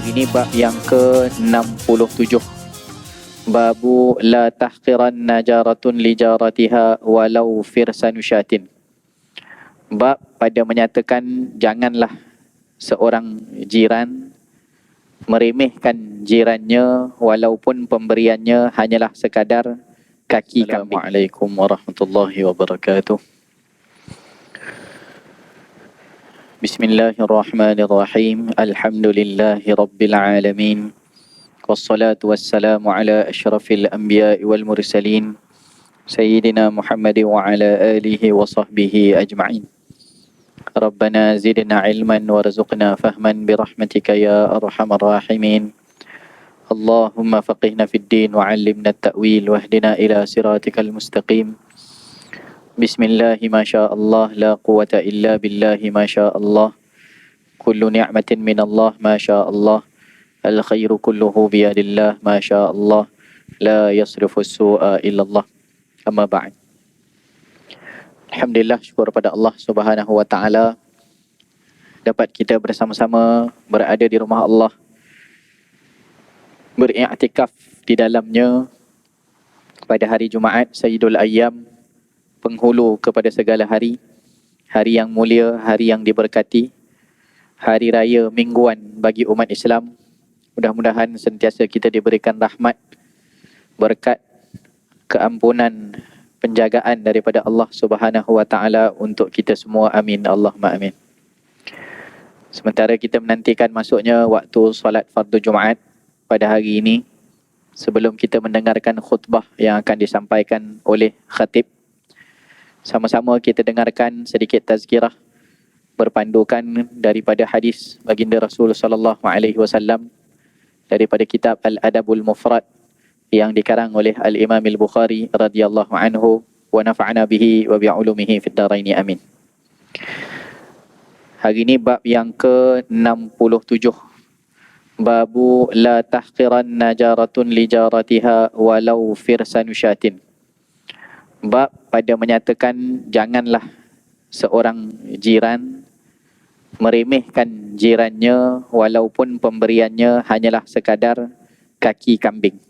Hari ini bab yang ke-67. Babu la tahqiranna jaratun li jaratiha walau firsanu syatin. Bab pada menyatakan janganlah seorang jiran meremehkan jirannya walaupun pemberiannya hanyalah sekadar kaki kambing. Assalamualaikum warahmatullahi wabarakatuh. Bismillahirrahmanirrahim. Alhamdulillahi rabbil alamin. Wassalatu wassalamu ala asyrafil anbiya'i wal mursalin Sayyidina Muhammad wa ala alihi wa sahbihi ajma'in. Rabbana zidna ilman warzuqna fahman birahmatika ya arhamar rahimin. Allahumma faqihna fid din wa 'allimna at-ta'wil wahdina ila siratikal mustaqim. Bismillahi ma sya Allah la quwata illa billahi ma sya Allah. Kullu ni'matin min Allah ma sya Allah. Al khairu kulluhu biyadillah ma sya Allah. La yasrifu su'a illa Allah. Amma ba'd. Alhamdulillah, syukur pada Allah Subhanahu wa taala dapat kita bersama-sama berada di rumah Allah, beriktikaf di dalamnya pada hari Jumaat Sayyidul Ayyam, penghulu kepada segala hari, hari yang mulia, hari yang diberkati, hari raya mingguan bagi umat Islam. Mudah-mudahan sentiasa kita diberikan rahmat, berkat, keampunan, penjagaan daripada Allah Subhanahu wa taala untuk kita semua. Amin Allahumma amin. Sementara kita menantikan masuknya waktu solat fardu Jumaat pada hari ini, sebelum kita mendengarkan khutbah yang akan disampaikan oleh khatib, sama-sama kita dengarkan sedikit tazkirah berpandukan daripada hadis baginda Rasul sallallahu alaihi wasallam daripada kitab Al-Adabul Mufrad yang dikarang oleh Al-Imam Al-Bukhari radhiyallahu anhu, wa nafa'ana bihi wa bi'ulumihi fid dharaini amin. Hari ini bab yang ke-67. Babu la tahqiranna jaratun li jaratiha walau firsanu syatin. Bab pada menyatakan janganlah seorang jiran meremehkan jirannya walaupun pemberiannya hanyalah sekadar kaki kambing.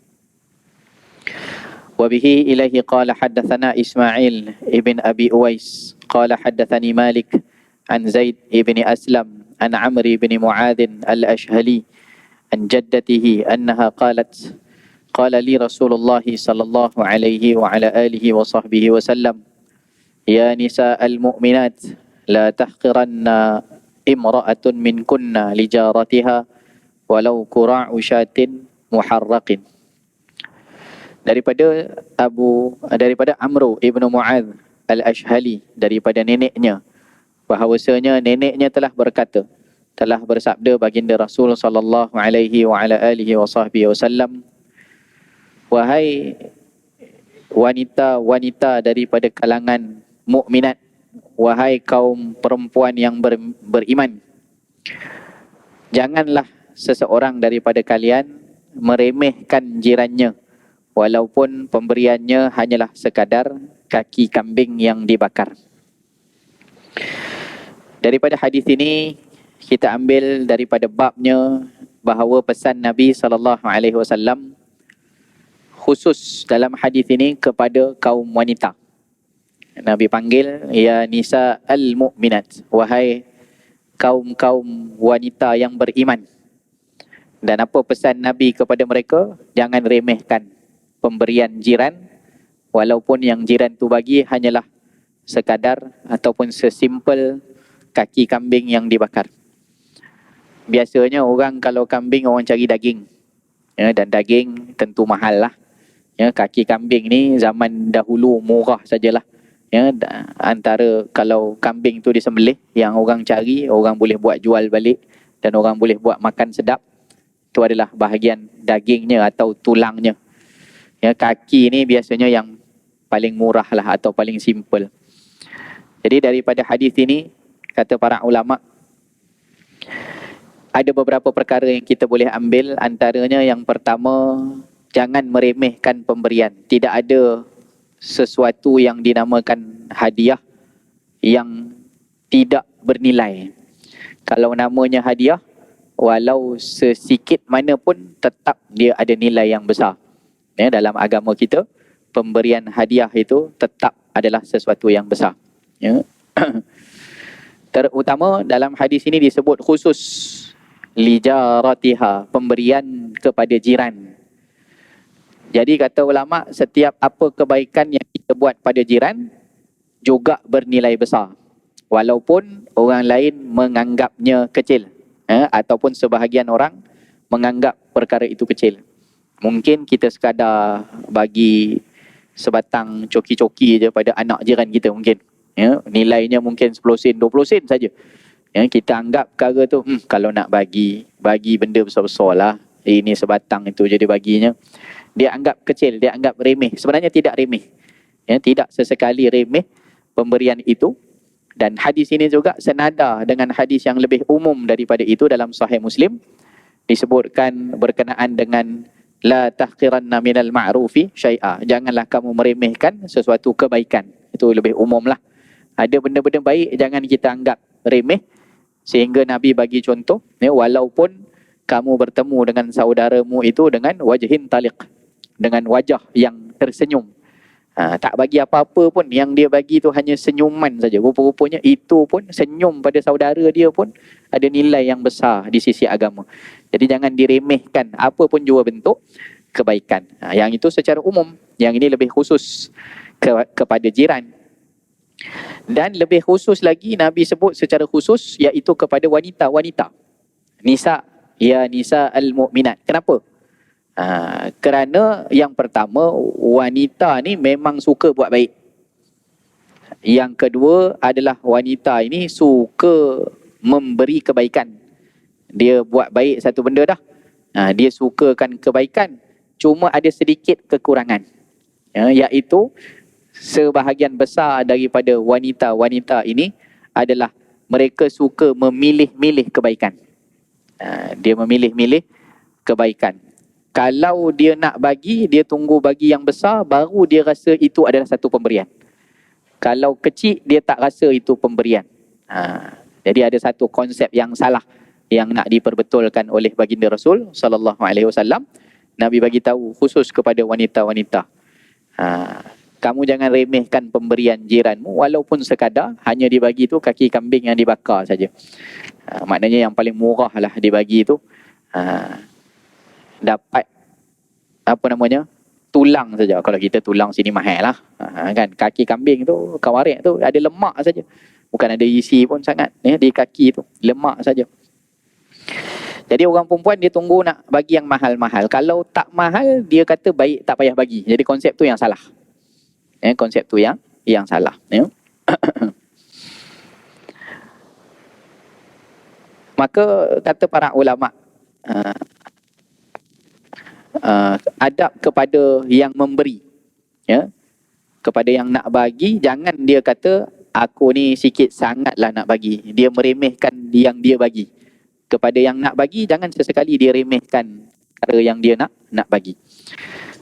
Wa bihi ilaihi qala haddatsana Ismail ibn Abi Uwais qala haddatsani Malik an Zaid ibn Aslam an Amr ibn Mu'adh al-Ashhali an jaddatihi annaha qalat قال لي رسول الله صلى الله عليه وعلى آله وصحبه وسلم يا نساء المؤمنات لا تحقرن امرأة منكن لجارتها ولو كراع شاة محرق. Daripada Amr ibn Mu'adh al-Ashhali, daripada neneknya, bahawasanya neneknya telah berkata, telah bersabda baginda Rasul sallallahu alaihi wa ala alihi wa sahbihi wasallam, wahai wanita-wanita daripada kalangan mukminat, wahai kaum perempuan yang beriman, janganlah seseorang daripada kalian meremehkan jirannya walaupun pemberiannya hanyalah sekadar kaki kambing yang dibakar. Daripada hadis ini kita ambil daripada babnya bahawa pesan Nabi SAW khusus dalam hadis ini kepada kaum wanita. Nabi panggil ya nisa al-mu'minat, wahai kaum-kaum wanita yang beriman. Dan apa pesan Nabi kepada mereka? Jangan remehkan pemberian jiran walaupun yang jiran tu bagi hanyalah sekadar ataupun sesimpel kaki kambing yang dibakar. Biasanya orang kalau kambing orang cari daging, ya, dan daging tentu mahal lah. Ya, kaki kambing ni zaman dahulu murah sajalah. Ya, antara kalau kambing tu disembelih, yang orang cari, orang boleh buat jual balik dan orang boleh buat makan sedap, itu adalah bahagian dagingnya atau tulangnya. Ya, kaki ni biasanya yang paling murah lah atau paling simple. Jadi daripada hadis ini, kata para ulama, ada beberapa perkara yang kita boleh ambil. Antaranya yang pertama, jangan meremehkan pemberian. Tidak ada sesuatu yang dinamakan hadiah yang tidak bernilai. Kalau namanya hadiah, walau sesikit mana pun tetap dia ada nilai yang besar. Dalam agama kita, pemberian hadiah itu tetap adalah sesuatu yang besar. Terutama dalam hadis ini disebut khusus lijaratiha, pemberian kepada jiran. Jadi kata ulama, setiap apa kebaikan yang kita buat pada jiran juga bernilai besar, walaupun orang lain menganggapnya kecil, ataupun sebahagian orang menganggap perkara itu kecil. Mungkin kita sekadar bagi sebatang coki-coki je pada anak jiran kita mungkin, nilainya mungkin 10 sen, 20 sen saja. Kita anggap perkara tu, kalau nak bagi benda besar-besar lah, ini sebatang itu jadi baginya. Dia anggap kecil, dia anggap remeh. Sebenarnya tidak remeh. Tidak sesekali remeh pemberian itu. Dan hadis ini juga senada dengan hadis yang lebih umum daripada itu dalam Sahih Muslim. Disebutkan berkenaan dengan la tahqiranna minal ma'rufi syai'a. Janganlah kamu meremehkan sesuatu kebaikan. Itu lebih umum lah. Ada benda-benda baik jangan kita anggap remeh. Sehingga Nabi bagi contoh, walaupun kamu bertemu dengan saudaramu itu dengan wajhin taliq, dengan wajah yang tersenyum, tak bagi apa-apa pun, yang dia bagi tu hanya senyuman saja, rupa-rupanya itu pun senyum pada saudara dia pun ada nilai yang besar di sisi agama. Jadi jangan diremehkan apa pun jua bentuk kebaikan. Yang itu secara umum, yang ini lebih khusus kepada jiran. Dan lebih khusus lagi Nabi sebut secara khusus, iaitu kepada wanita-wanita. Nisa, ya nisa al-mu'minat. Kenapa? Kerana yang pertama, wanita ni memang suka buat baik. Yang kedua adalah wanita ini suka memberi kebaikan. Dia buat baik satu benda dah, dia sukakan kebaikan, cuma ada sedikit kekurangan, iaitu sebahagian besar daripada wanita-wanita ini adalah mereka suka memilih-milih kebaikan. Dia memilih-milih kebaikan. Kalau dia nak bagi, dia tunggu bagi yang besar, baru dia rasa itu adalah satu pemberian. Kalau kecil, dia tak rasa itu pemberian. Jadi ada satu konsep yang salah yang nak diperbetulkan oleh baginda Rasul sallallahu alaihi wasallam. Nabi bagi tahu khusus kepada wanita-wanita. Kamu jangan remehkan pemberian jiranmu, walaupun sekadar hanya dibagi tu kaki kambing yang dibakar saja. Maknanya yang paling murah lah dibagi tu, dapat apa namanya, tulang saja. Kalau kita tulang sini mahal lah, kan. Kaki kambing tu, kawarik tu ada lemak saja, bukan ada isi pun sangat, di kaki tu lemak saja. Jadi orang perempuan dia tunggu nak bagi yang mahal-mahal. Kalau tak mahal, dia kata baik tak payah bagi. Jadi konsep tu yang salah. Konsep tu yang salah. Maka kata para ulama, adab kepada yang memberi, kepada yang nak bagi, jangan dia kata aku ni sikit sangatlah nak bagi, dia meremehkan yang dia bagi. Kepada yang nak bagi, jangan sesekali dia remehkan perkara yang dia nak bagi.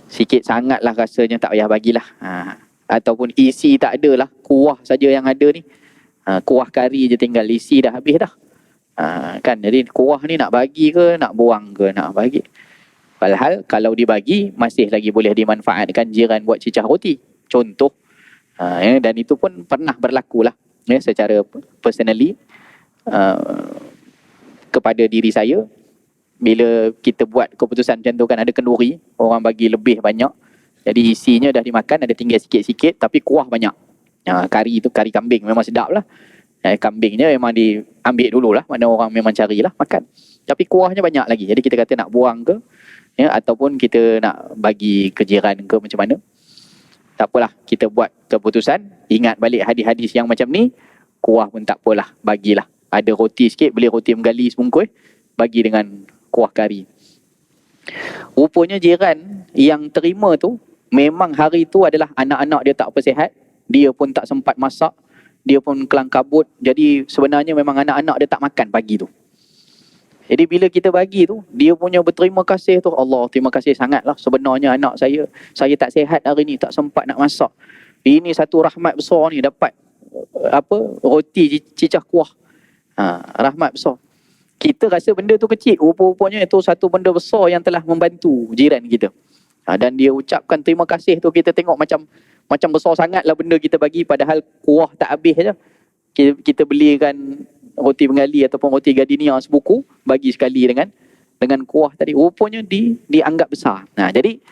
Sikit sangatlah rasanya, tak payah bagilah. Ataupun isi tak ada lah, kuah saja yang ada ni. Kuah kari je tinggal, isi dah habis dah. Kan, jadi kuah ni nak bagi ke, nak buang ke, nak bagi. Padahal kalau dibagi, masih lagi boleh dimanfaatkan jiran buat cicah roti. Contoh. Dan itu pun pernah berlaku lah, secara personally, kepada diri saya. Bila kita buat keputusan macam tu kan, ada kenduri, orang bagi lebih banyak, jadi isinya dah dimakan, ada tinggal sikit-sikit, tapi kuah banyak. Kari tu, kari kambing memang sedap lah. Kambingnya memang diambil dulu lah, mana orang memang carilah makan. Tapi kuahnya banyak lagi, jadi kita kata nak buang ke, ataupun kita nak bagi ke jiran ke, macam mana. Tak apalah, kita buat keputusan, ingat balik hadis-hadis yang macam ni, kuah pun tak apalah, bagilah. Ada roti sikit, beli roti menggali sebungkus, bagi dengan kuah kari. Rupanya jiran yang terima tu, memang hari tu adalah anak-anak dia tak apa sihat, dia pun tak sempat masak, dia pun kelang kabut. Jadi sebenarnya memang anak-anak dia tak makan pagi tu. Jadi bila kita bagi tu, dia punya berterima kasih tu, Allah terima kasih sangatlah, sebenarnya anak saya tak sihat hari ni, tak sempat nak masak. Ini satu rahmat besar ni, dapat roti cicah kuah. Rahmat besar. Kita rasa benda tu kecil, rupa-rupanya itu satu benda besar yang telah membantu jiran kita. Dan dia ucapkan terima kasih tu, kita tengok macam besar sangat lah benda kita bagi, padahal kuah tak habis je. Kita belikan roti bengali ataupun roti gardenia sebuku, bagi sekali dengan kuah tadi, rupanya dianggap besar. Jadi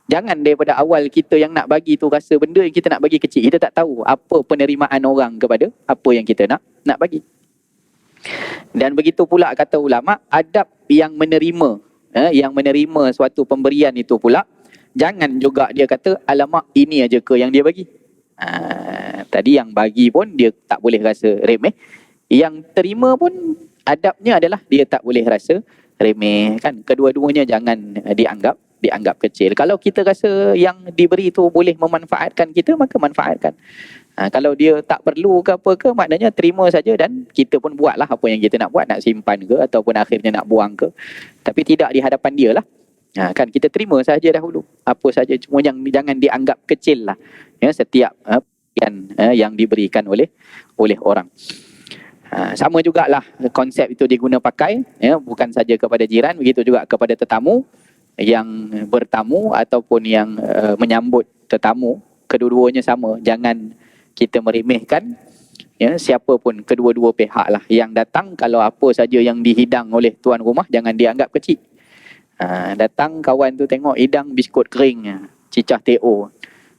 jangan daripada awal kita yang nak bagi tu rasa benda yang kita nak bagi kecil. Kita tak tahu apa penerimaan orang kepada apa yang kita nak bagi. Dan begitu pula kata ulama, adab yang menerima suatu pemberian itu pula, jangan juga dia kata alamak ini aja ke yang dia bagi. Tadi yang bagi pun dia tak boleh rasa remeh, yang terima pun adabnya adalah dia tak boleh rasa remeh kan. Kedua-duanya jangan dianggap kecil. Kalau kita rasa yang diberi itu boleh memanfaatkan kita, maka manfaatkan. Kalau dia tak perlu ke apa ke, maknanya terima saja dan kita pun buatlah apa yang kita nak buat, nak simpan ke ataupun akhirnya nak buang ke. Tapi tidak di hadapan dia lah. Kan kita terima saja dahulu. Apa saja, cuma jangan dianggap kecil lah. Setiap yang diberikan oleh orang. Sama jugalah konsep itu diguna pakai, bukan saja kepada jiran, begitu juga kepada tetamu yang bertamu ataupun yang menyambut tetamu. Kedua-duanya sama, jangan kita meremehkan siapa pun, kedua-dua pihak lah yang datang. Kalau apa saja yang dihidang oleh tuan rumah, jangan dianggap kecil. Datang kawan tu tengok hidang biskut kering, cicah teo,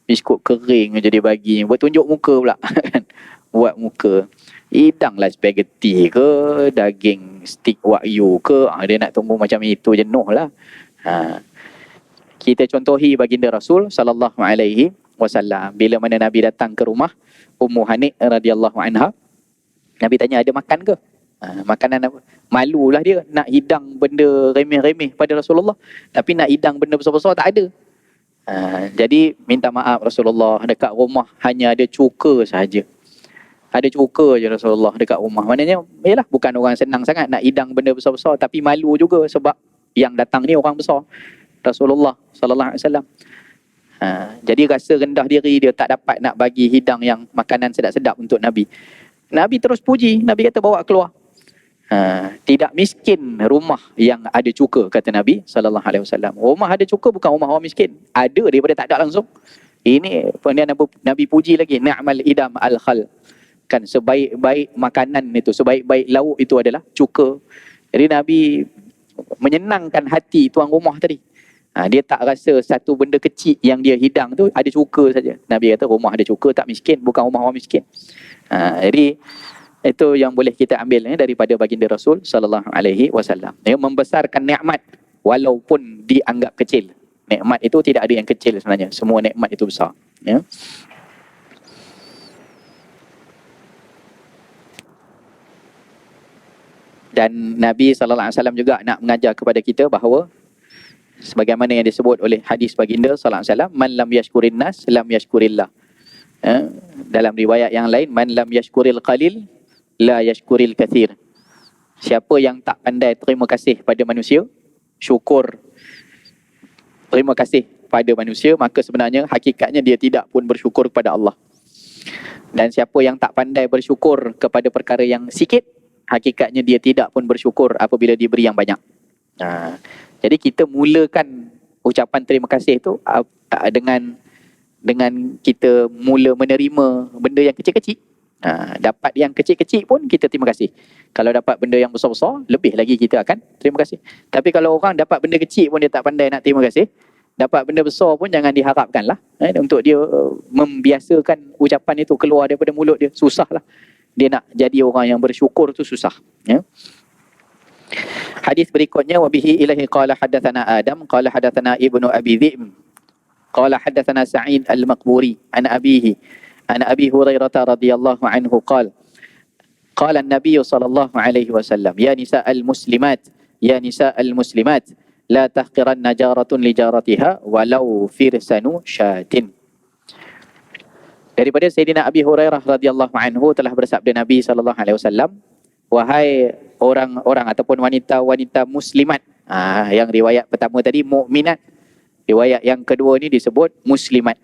biskut kering je dia bagi, buat tunjuk muka pula kan. Buat muka, hidanglah spaghetti ke, daging stick wagyu ke, dia nak tunggu macam itu jenuh lah. Kita contohi baginda Rasul sallallahu alaihi wasallam. Bila mana Nabi datang ke rumah Ummu Hani radhiyallahu anha, Nabi tanya ada makan ke? Makanan apa? Malulah dia nak hidang benda remeh-remeh pada Rasulullah, tapi nak hidang benda besar-besar tak ada. Jadi minta maaf Rasulullah, dekat rumah hanya ada cuka saja. Ada cuka je Rasulullah dekat rumah. Maknanya yalah, bukan orang senang sangat nak hidang benda besar-besar, tapi malu juga sebab yang datang ni orang besar, Rasulullah sallallahu alaihi wasallam. Jadi rasa rendah diri dia, tak dapat nak bagi hidang yang makanan sedap-sedap untuk Nabi. Nabi terus puji, Nabi kata bawa keluar. Tidak miskin rumah yang ada cuka, kata Nabi sallallahu alaihi wasallam. Rumah ada cuka bukan rumah orang miskin, ada daripada tak ada langsung. Ini Nabi puji lagi, ni'mal idam al-khal. Kan sebaik-baik makanan itu, sebaik-baik lauk itu adalah cuka. Jadi Nabi menyenangkan hati tuan rumah tadi. Dia tak rasa satu benda kecil yang dia hidang tu ada cuka saja. Nabi kata rumah ada cuka tak miskin, bukan rumah orang miskin. Jadi itu yang boleh kita ambil daripada baginda Rasul sallallahu alaihi wasallam. Membesarkan nikmat walaupun dianggap kecil. Nikmat itu tidak ada yang kecil sebenarnya. Semua nikmat itu besar. Dan Nabi sallallahu alaihi wasallam juga nak mengajar kepada kita bahawa sebagaimana yang disebut oleh hadis baginda sallallahu alaihi wasallam, man lam yashkurin nas lam yashkurillah. Dalam riwayat yang lain, man lam yashkuril qalil la yashkuril kathir. Siapa yang tak pandai terima kasih pada manusia, syukur terima kasih pada manusia, maka sebenarnya hakikatnya dia tidak pun bersyukur kepada Allah. Dan siapa yang tak pandai bersyukur kepada perkara yang sikit, hakikatnya dia tidak pun bersyukur apabila diberi yang banyak. Jadi kita mulakan ucapan terima kasih itu dengan kita mula menerima benda yang kecil-kecil. Dapat yang kecil-kecil pun kita terima kasih. Kalau dapat benda yang besar-besar, lebih lagi kita akan terima kasih. Tapi kalau orang dapat benda kecil pun dia tak pandai nak terima kasih, dapat benda besar pun jangan diharapkan lah. Untuk dia membiasakan ucapan itu keluar daripada mulut dia, susah lah. Dia nak jadi orang yang bersyukur tu susah. Hadis berikutnya, wabihi ilahi qala hadatsana Adam qala hadatsana Ibnu Abi Dhi'b qala hadatsana Sa'id al-Maqburi an abihi an Abi Hurairah radhiyallahu anhu qala qala an-nabiy sallallahu alaihi wasallam ya nisa'al muslimat la tahqiranna jaratun li jaratiha walau firsanu syatin. Daripada Sayyidina Abi Hurairah radhiyallahu anhu telah bersabda Nabi sallallahu alaihi wasallam, wahai orang-orang ataupun wanita-wanita muslimat. Yang riwayat pertama tadi mukminat, riwayat yang kedua ni disebut muslimat.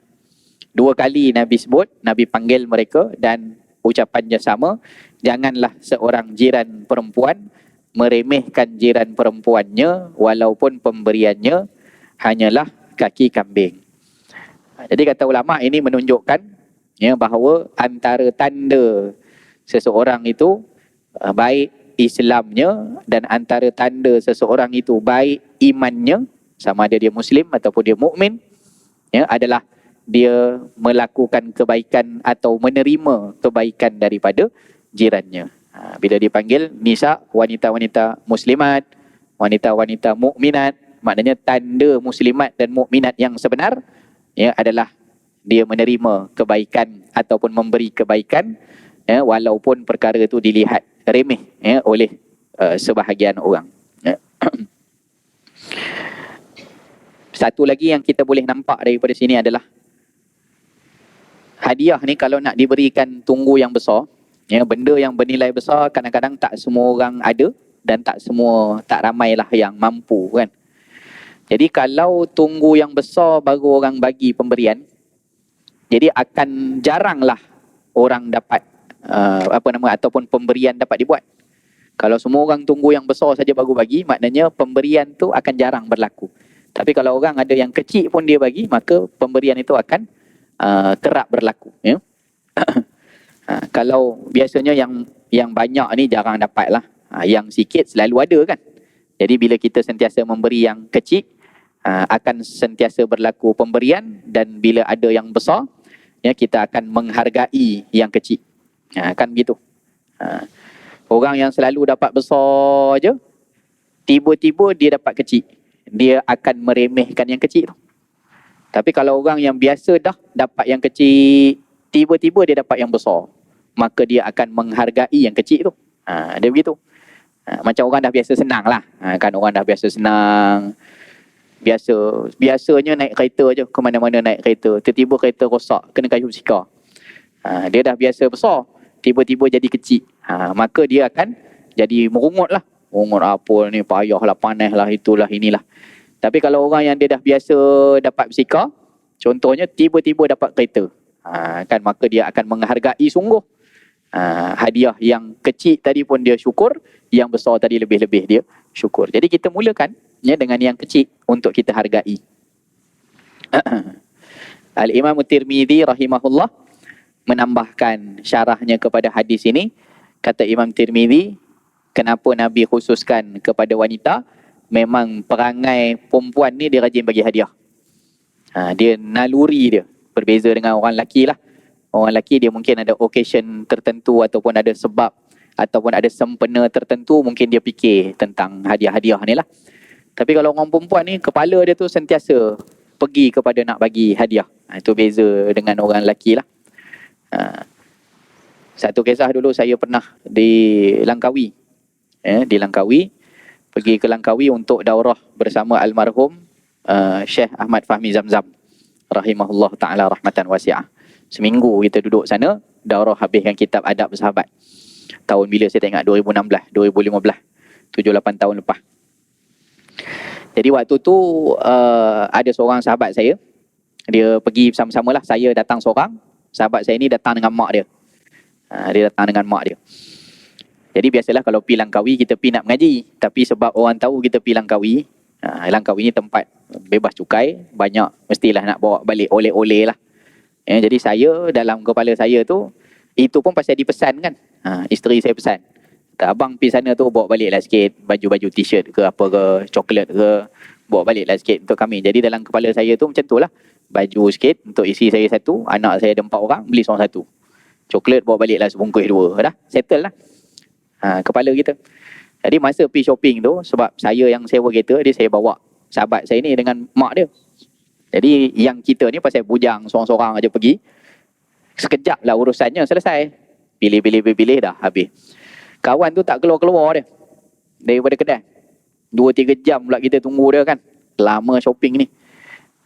Dua kali Nabi sebut, Nabi panggil mereka dan ucapannya sama. Janganlah seorang jiran perempuan meremehkan jiran perempuannya walaupun pemberiannya hanyalah kaki kambing. Jadi kata ulama ini menunjukkan bahawa antara tanda seseorang itu baik Islamnya dan antara tanda seseorang itu baik imannya, sama ada dia Muslim ataupun dia mukmin, adalah dia melakukan kebaikan atau menerima kebaikan daripada jirannya. Bila dipanggil nisa, wanita-wanita muslimat, wanita-wanita mukminat, maknanya tanda muslimat dan mukminat yang sebenar adalah dia menerima kebaikan ataupun memberi kebaikan, walaupun perkara itu dilihat remeh oleh sebahagian orang. Satu lagi yang kita boleh nampak daripada sini adalah hadiah ni kalau nak diberikan tunggu yang besar, benda yang bernilai besar kadang-kadang tak semua orang ada dan tak ramailah yang mampu kan. Jadi kalau tunggu yang besar baru orang bagi pemberian, jadi akan jaranglah orang dapat ataupun pemberian dapat dibuat. Kalau semua orang tunggu yang besar saja baru bagi, maknanya pemberian tu akan jarang berlaku. Tapi kalau orang ada yang kecil pun dia bagi, maka pemberian itu akan kerap berlaku. Kalau biasanya yang banyak ni jarang dapat lah. Yang sikit selalu ada kan. Jadi bila kita sentiasa memberi yang kecil, akan sentiasa berlaku pemberian, dan bila ada yang besar, kita akan menghargai yang kecil. Kan begitu. Orang yang selalu dapat besar je, tiba-tiba dia dapat kecil, dia akan meremehkan yang kecil tu. Tapi kalau orang yang biasa dah dapat yang kecil, tiba-tiba dia dapat yang besar, maka dia akan menghargai yang kecil tu. Dia begitu. Macam orang dah biasa senang lah. Kan orang dah biasa senang. Biasanya naik kereta je, ke mana-mana naik kereta. Tiba-tiba kereta rosak, kena kayu sikar. Dia dah biasa besar, tiba-tiba jadi kecil. Maka dia akan jadi merungut lah. Merungut apa ni, payah lah, panas lah, itulah, inilah. Tapi kalau orang yang dia dah biasa dapat bersikar, contohnya tiba-tiba dapat kereta, kan maka dia akan menghargai sungguh. Hadiah yang kecil tadi pun dia syukur, yang besar tadi lebih-lebih dia syukur. Jadi kita mulakan dengan yang kecil untuk kita hargai. Al-Imam Tirmidzi rahimahullah menambahkan syarahnya kepada hadis ini. Kata Imam Tirmidzi, kenapa Nabi khususkan kepada wanita? Memang perangai perempuan ni dia rajin bagi hadiah. Dia naluri dia. Berbeza dengan orang lelaki lah. Orang lelaki dia mungkin ada occasion tertentu ataupun ada sebab ataupun ada sempena tertentu, mungkin dia fikir tentang hadiah-hadiah ni lah. Tapi kalau orang perempuan ni, kepala dia tu sentiasa pergi kepada nak bagi hadiah. Itu beza dengan orang lelaki lah. Satu kisah dulu saya pernah di Langkawi. Di Langkawi, pergi ke Langkawi untuk daurah bersama almarhum Syekh Ahmad Fahmi Zamzam rahimahullah ta'ala rahmatan wasi'ah. Seminggu kita duduk sana, daurah habiskan kitab adab sahabat. Tahun bila saya tak ingat, 2016, 2015, 7-8 tahun lepas. Jadi waktu tu ada seorang sahabat saya, dia pergi bersama-sama lah. Saya datang seorang, sahabat saya ni datang dengan mak dia. Dia datang dengan mak dia. Jadi biasalah kalau pergi Langkawi, kita pergi nak mengaji. Tapi sebab orang tahu kita pergi Langkawi, Langkawi ni tempat bebas cukai, banyak mestilah nak bawa balik oleh-oleh lah. Jadi saya, dalam kepala saya tu, itu pun pasal dipesan kan. Isteri saya pesan, abang pergi sana tu bawa balik lah sikit baju-baju t-shirt ke apa ke, coklat ke, bawa balik lah sikit untuk kami. Jadi dalam kepala saya tu macam tu lah. Baju sikit untuk isteri saya satu, anak saya ada 4 orang, beli seorang satu. Coklat bawa balik lah sebungkus 2. Dah settle lah. Kepala kita. Jadi masa pergi shopping tu, sebab saya yang sewa kereta, dia saya bawa sahabat saya ni dengan mak dia. Jadi yang kita ni pasal bujang seorang-seorang aja pergi, sekejap lah urusannya selesai. Pilih dah habis. Kawan tu tak keluar-keluar dia daripada kedai. 2-3 jam pula kita tunggu dia kan. Lama shopping ni.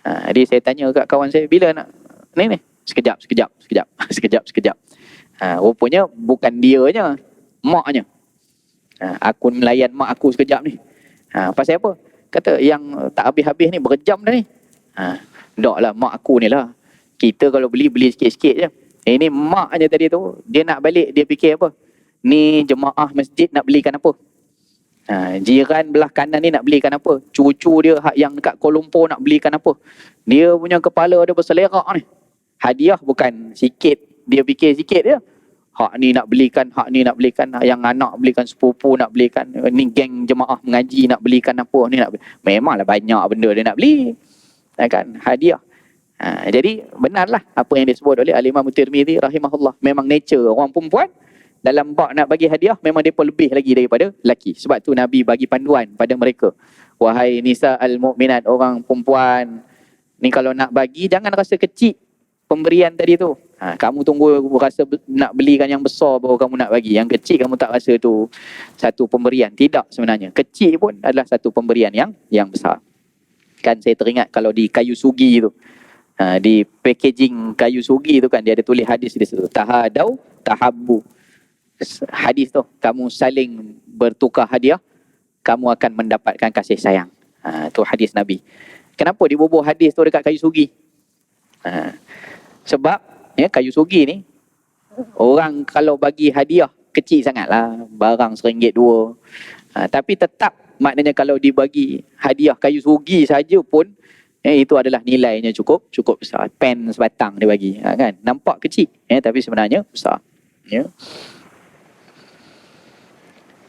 Jadi saya tanya kat kawan saya, bila nak ni? Sekejap. Rupanya bukan dianya, maknya. Aku melayan mak aku sekejap ni. Pasal apa? Kata yang tak habis-habis ni berjam dah ni. Dok lah, mak aku ni lah. Kita kalau beli sikit-sikit je. Ini maknya tadi tu, dia nak balik, dia fikir apa? Ni jemaah masjid nak belikan apa? Jiran belah kanan ni nak belikan apa? Cucu dia hak yang dekat Kuala Lumpur nak belikan apa? Dia punya kepala dia berselerak ni. Hadiah bukan sikit, dia fikir sikit dia. Hak ni nak belikan, hak ni nak belikan, yang anak belikan, sepupu nak belikan, ni geng jemaah mengaji nak belikan apa, ni nak beli. Memanglah banyak benda dia nak beli. Kan? Hadiah. Jadi benarlah apa yang disebut oleh Al-Imam Tirmizi rahimahullah. Memang nature orang perempuan dalam bab nak bagi hadiah memang mereka lebih lagi daripada lelaki. Sebab tu Nabi bagi panduan pada mereka. Wahai nisa al-mu'minat, orang perempuan ni kalau nak bagi jangan rasa kecil pemberian tadi tu. Kamu tunggu rasa nak belikan yang besar baru kamu nak bagi. Yang kecil kamu tak rasa tu satu pemberian. Tidak sebenarnya. Kecil pun adalah satu pemberian yang besar. Kan saya teringat kalau di kayu sugi tu. Di packaging kayu sugi tu kan dia ada tulis hadis di situ. Tahadau tahabbu. Hadis tu, kamu saling bertukar hadiah, kamu akan mendapatkan kasih sayang. Tu hadis Nabi. Kenapa dibubuh hadis tu dekat kayu sugi? Sebab kayu sugi ni orang kalau bagi hadiah kecil sangatlah, barang RM1 2. Tapi tetap maknanya kalau dibagi hadiah kayu sugi saja pun itu adalah nilainya cukup besar. Pen sebatang dia bagi, kan? Nampak kecil tapi sebenarnya besar.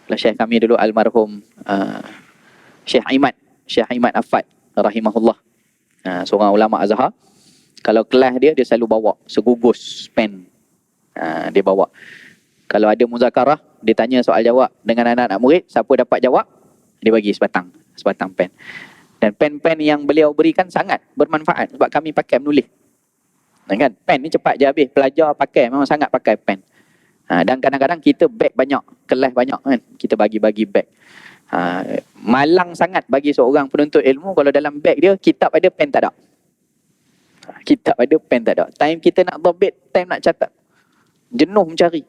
Syekh kami dulu almarhum Syekh Imad Affad rahimahullah, seorang ulama Azhar. Kalau kelas dia selalu bawa segugus pen. Dia bawa. Kalau ada muzakarah, dia tanya soal jawab dengan anak-anak murid, siapa dapat jawab, dia bagi sebatang pen. Dan pen-pen yang beliau berikan sangat bermanfaat sebab kami pakai menulis. Kan? Pen ni cepat je habis, pelajar pakai, memang sangat pakai pen. Dan kadang-kadang kita beg banyak, kelas banyak kan, kita bagi-bagi beg. Malang sangat bagi seorang penuntut ilmu kalau dalam beg dia kitab ada, pen tak ada. Kitab ada, pen tak ada. Time kita nak berbit, time nak catat, jenuh mencari.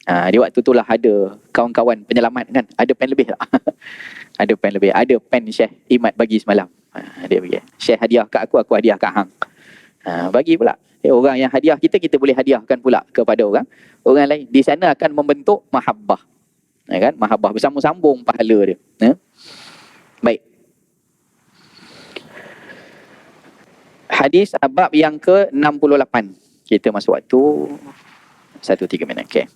Di waktu itulah ada kawan-kawan penyelamat kan, ada pen lebih tak? Ada pen lebih. Ada pen Syekh Imad bagi semalam. Dia bagi. Syekh hadiah kat aku hadiah kat hang. Bagi pula. Orang yang hadiah kita boleh hadiahkan pula kepada orang lain. Di sana akan membentuk mahabbah. Kan? Mahabbah, bersambung-sambung pahala dia. Baik. Hadis bab yang ke-68. Kita masuk waktu 1-3 minit. Okey.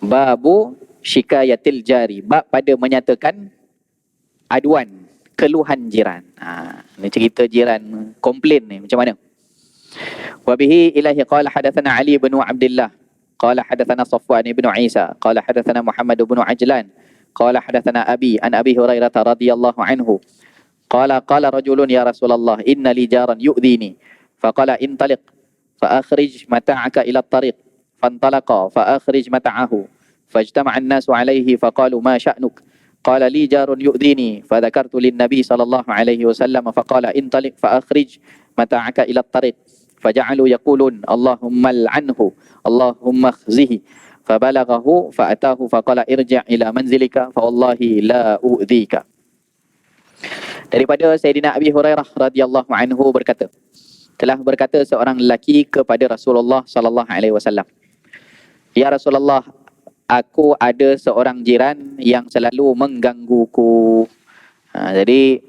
Babu syikayatil jari. Bab pada menyatakan aduan, keluhan jiran. Ni cerita jiran komplain ni macam mana? وبه إليه قال حدثنا علي بن عبد الله قال حدثنا صفوان بن عيسى قال حدثنا محمد بن عجلان قال حدثنا أبي عن أبي هريرة رضي الله عنه قال رجل يا رسول الله إن لي جارا يؤذيني فقال انطلق فأخرج متاعك إلى الطريق فانطلق فأخرج متاعه فاجتمع الناس عليه فقالوا ما شأنك قال لي جار يؤذيني فذكرت للنبي صلى الله عليه وسلم فقال انطلق فأخرج متاعك إلى الطريق فجعلوا يقولون اللهم لعنه اللهم اخزه فبلغه فأتاه فقال ارجع إلى منزلك فوالله لا أؤذيك. Daripada Sayyidina Abi Hurairah radhiyallahu anhu berkata, telah berkata seorang lelaki kepada Rasulullah sallallahu alaihi wasallam, ya Rasulullah, aku ada seorang jiran yang selalu menggangguku. Jadi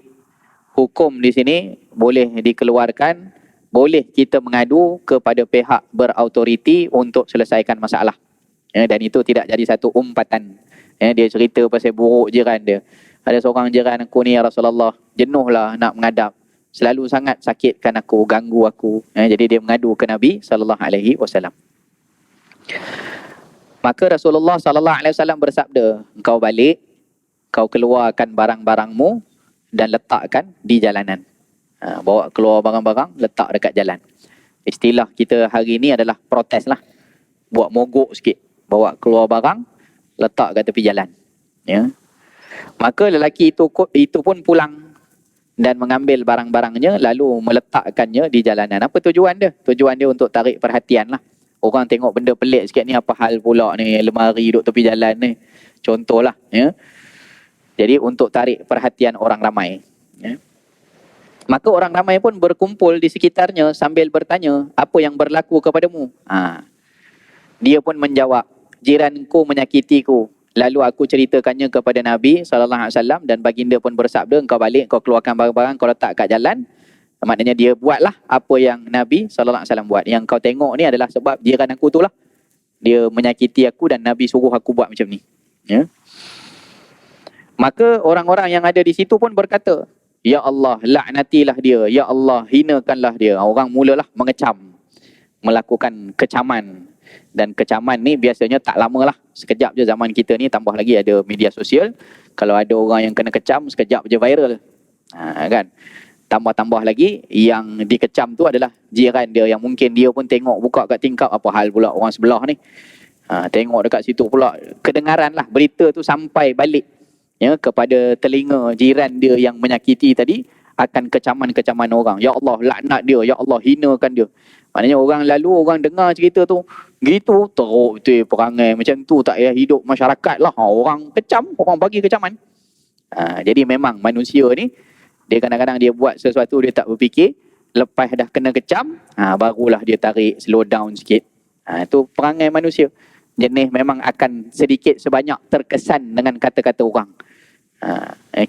hukum di sini boleh dikeluarkan, boleh kita mengadu kepada pihak berautoriti untuk selesaikan masalah. Dan itu tidak jadi satu umpatan. Dia cerita pasal buruk jiran dia. Ada seorang jiran aku ni ya Rasulullah, jenuhlah nak menghadap. Selalu sangat sakitkan aku, ganggu aku. Jadi dia mengadu ke Nabi SAW. Maka Rasulullah SAW bersabda, engkau balik, kau keluarkan barang-barangmu dan letakkan di jalanan. Bawa keluar barang-barang, letak dekat jalan. Istilah kita hari ni adalah protes lah. Buat mogok sikit. Bawa keluar barang, letak kat tepi jalan. Maka lelaki itu pun pulang dan mengambil barang-barangnya lalu meletakkannya di jalanan. Apa tujuan dia? Tujuan dia untuk tarik perhatian lah. Orang tengok benda pelik sikit ni, apa hal pula ni, lemari duduk tepi jalan ni. Contohlah. Jadi untuk tarik perhatian orang ramai. Maka orang ramai pun berkumpul di sekitarnya sambil bertanya, apa yang berlaku kepadamu? Dia pun menjawab, jiranku menyakitiku. Lalu aku ceritakannya kepada Nabi SAW dan baginda pun bersabda, engkau balik, kau keluarkan barang-barang, kau letak kat jalan. Maknanya dia buatlah apa yang Nabi SAW buat. Yang kau tengok ni adalah sebab jiran aku tu lah. Dia menyakiti aku dan Nabi suruh aku buat macam ni. Ya. Maka orang-orang yang ada di situ pun berkata, ya Allah, laknatilah dia. Ya Allah, hinakanlah dia. Orang mulalah mengecam, melakukan kecaman. Dan kecaman ni biasanya tak lama lah. Sekejap je zaman kita ni, tambah lagi ada media sosial. Kalau ada orang yang kena kecam, sekejap je viral. Kan? Tambah-tambah lagi, yang dikecam tu adalah jiran dia yang mungkin dia pun tengok buka kat tingkap, apa hal pula orang sebelah ni. Tengok dekat situ pula, kedengaran lah berita tu sampai balik ya, kepada telinga jiran dia yang menyakiti tadi, akan kecaman-kecaman orang. Ya Allah, laknat dia. Ya Allah, hinakan dia. Maknanya orang lalu, orang dengar cerita tu, gitu, teruk betul perangai macam tu, tak payah hidup masyarakat lah. Orang kecam, orang bagi kecaman. Jadi memang manusia ni, dia kadang-kadang dia buat sesuatu dia tak berfikir, lepas dah kena kecam, barulah dia tarik, slow down sikit. Itu perangai manusia. Jenis memang akan sedikit sebanyak terkesan dengan kata-kata orang.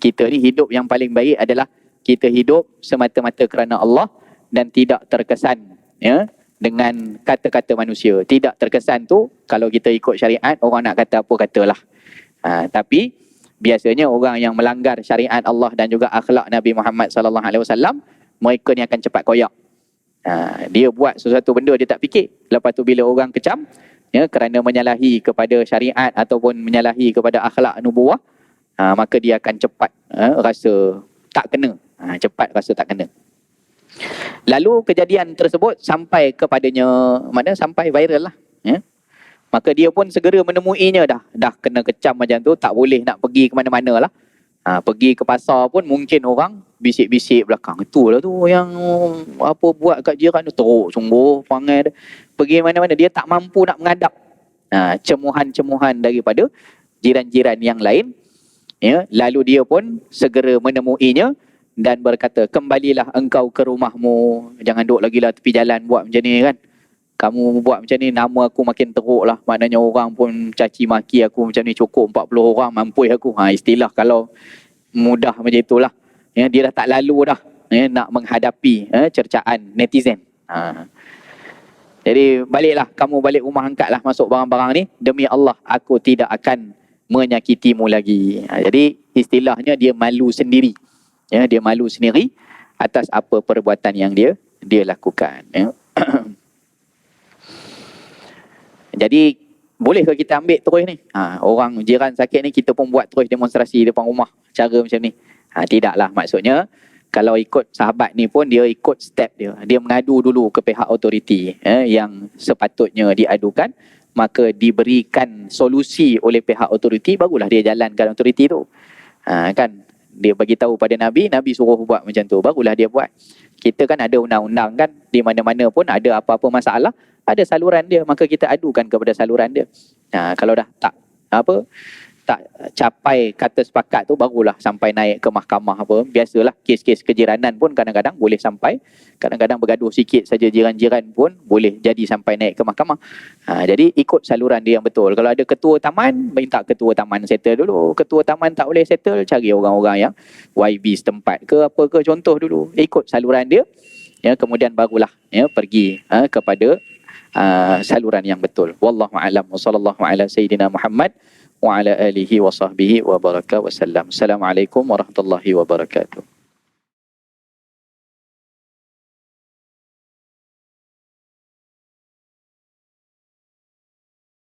Kita ni hidup yang paling baik adalah kita hidup semata-mata kerana Allah dan tidak terkesan ya dengan kata-kata manusia. Tidak terkesan tu kalau kita ikut syariat, orang nak kata apa katalah. Tapi biasanya orang yang melanggar syariat Allah dan juga akhlak Nabi Muhammad SAW, mereka ni akan cepat koyak. Dia buat sesuatu benda dia tak fikir. Lepas tu bila orang kecam ya, kerana menyalahi kepada syariat ataupun menyalahi kepada akhlak nubuwah, maka dia akan cepat rasa tak kena. Cepat rasa tak kena. Lalu kejadian tersebut sampai kepadanya, mana sampai viral lah ya. Maka dia pun segera menemuinya dah kena kecam macam tu, tak boleh nak pergi ke mana-mana lah. Pergi ke pasar pun mungkin orang bisik-bisik belakang, itulah tu yang apa buat kat jiran tu, teruk sungguh perangai dia. Pergi mana-mana dia tak mampu nak mengadap cemuhan-cemuhan daripada jiran-jiran yang lain ya. Lalu dia pun segera menemuinya dan berkata, kembalilah engkau ke rumahmu, jangan duduk lagi lah tepi jalan buat macam ni kan. Kamu buat macam ni, nama aku makin teruk lah. Maknanya orang pun caci maki aku macam ni, cukup 40 orang mampus aku. Istilah kalau mudah macam itulah ya, dia dah tak lalu dah ya, nak menghadapi cercaan netizen. Jadi baliklah, kamu balik rumah, angkatlah masuk barang-barang ni, demi Allah aku tidak akan menyakitimu lagi. Jadi istilahnya dia malu sendiri ya, dia malu sendiri atas apa perbuatan yang dia lakukan ya. Jadi boleh ke kita ambil terus ni? Orang jiran sakit ni kita pun buat terus demonstrasi depan rumah cara macam ni? Tidaklah, maksudnya kalau ikut sahabat ni pun dia ikut step dia. Dia mengadu dulu ke pihak autoriti yang sepatutnya diadukan, maka diberikan solusi oleh pihak autoriti, barulah dia jalankan autoriti tu. Kan dia bagi tahu pada Nabi, Nabi suruh buat macam tu, barulah dia buat. Kita kan ada undang-undang kan, di mana-mana pun ada apa-apa masalah, ada saluran dia, maka kita adukan kepada saluran dia. Kalau dah tak capai kata sepakat tu, barulah sampai naik ke mahkamah apa. Biasalah kes-kes kejiranan pun kadang-kadang boleh sampai, kadang-kadang bergaduh sikit saja jiran-jiran pun boleh jadi sampai naik ke mahkamah. Jadi ikut saluran dia yang betul. Kalau ada ketua taman, minta ketua taman settle dulu. Ketua taman tak boleh settle, cari orang-orang yang YB setempat ke apa ke, contoh dulu. Ikut saluran dia ya, kemudian barulah ya pergi kepada saluran yang betul. Wallahu a'lam wa sallallahu ala sayyidina Muhammad wa ala alihi wa sahbihi wa baraka wa sallam. Assalamualaikum warahmatullahi wabarakatuh.